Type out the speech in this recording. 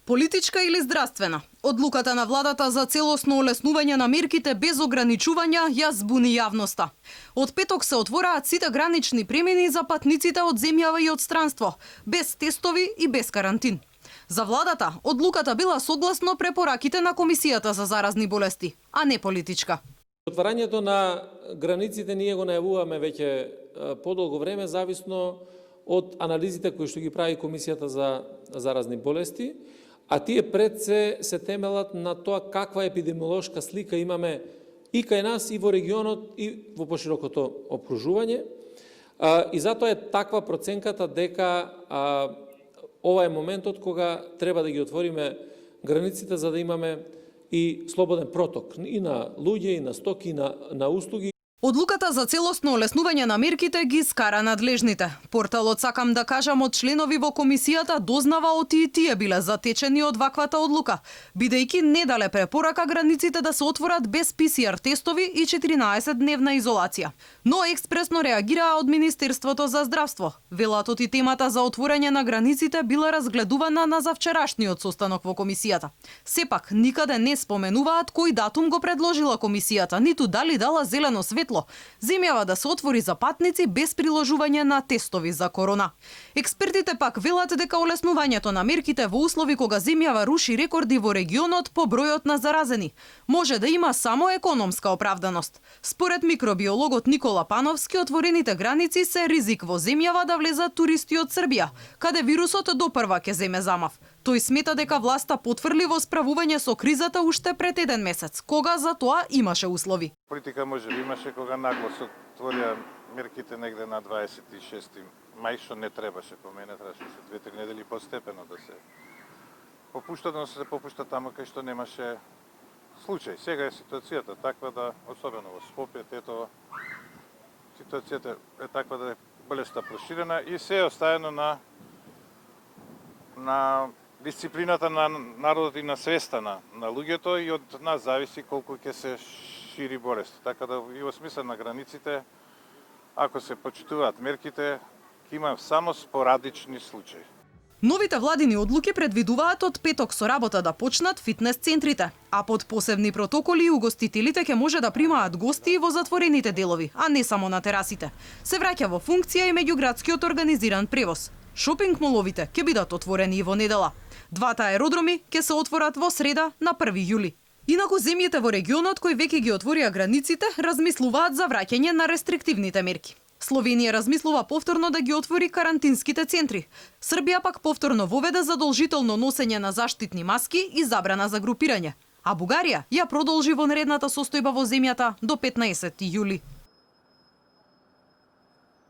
Политичка или здравствена? Одлуката на владата за целосно олеснување на мерките без ограничувања ја збуни јавноста. Од петок се отвораат сите гранични премини за патниците од земјава и од странство, без тестови и без карантин. За владата, одлуката била согласно препораките на Комисијата за заразни болести, а не политичка. Отварањето на границите ние го најавуваме веќе подолго време, зависно од анализите кои што ги прави Комисијата за заразни болести, а тие пред се темелат на тоа каква епидемиолошка слика имаме и кај нас, и во регионот, и во поширокото опружување. И затоа е таква проценката дека ова е моментот кога треба да ги отвориме границите за да имаме и слободен проток и на луѓе, и на стоки, и на услуги. Одлуката за целосно олеснување на мерките ги скара надлежните. Порталот Сакам да кажам од членови во комисијата дознава оти и тие биле затечени од ваквата одлука, бидејќи не дале препорака границите да се отворат без ПСР тестови и 14-дневна изолација. Но експресно реагираа од Министерството за здравство. Велат оти темата за отворање на границите била разгледувана на завчерашниот состанок во комисијата. Сепак никаде не споменуваат кој датум го предложила комисијата, ниту дали дала зелено светло земјава да се отвори за патници без приложување на тестови за корона. Експертите пак велат дека олеснувањето на мерките во услови кога земјава руши рекорди во регионот по бројот на заразени може да има само економска оправданост. Според микробиологот Никола Пановски, отворените граници се ризик во земјава да влезат туристи од Србија, каде вирусот допрва ќе земе замав. Тој смета дека власта потврли во справување со кризата уште пред еден месец, кога за тоа имаше услови. Политика може би имаше кога нагло се отворија мерките негде на 26 мај, што не требаше, по мене требаше се 2-3 недели постепено да се попушта, но се попушта таму кај што немаше случај. Сега е ситуацијата таква да, особено во Скопје, Тетово, ситуацијата е таква да е болеста проширена и се е оставено на дисциплината на народот и на свеста на луѓето и од нас зависи колку ќе се шири болест. Така да и во смисла на границите, ако се почитуваат мерките, ќе има само спорадични случаи. Новите владини одлуки предвидуваат од петок со работа да почнат фитнес центрите, а под посебни протоколи угостителите ќе може да примаат гости во затворените делови, а не само на терасите. Се враќа во функција и меѓуградскиот организиран превоз. Шопинг моловите ќе бидат отворени и во недела. Двата аеродроми ќе се отворат во среда на 1 јули. Инаку земјите во регионот кои веќе ги отворија границите размислуваат за враќање на рестриктивните мерки. Словенија размислува повторно да ги отвори карантинските центри. Србија пак повторно воведе задолжително носење на заштитни маски и забрана за групирање. А Бугарија ја продолжи вонредната состојба во земјата до 15 јули.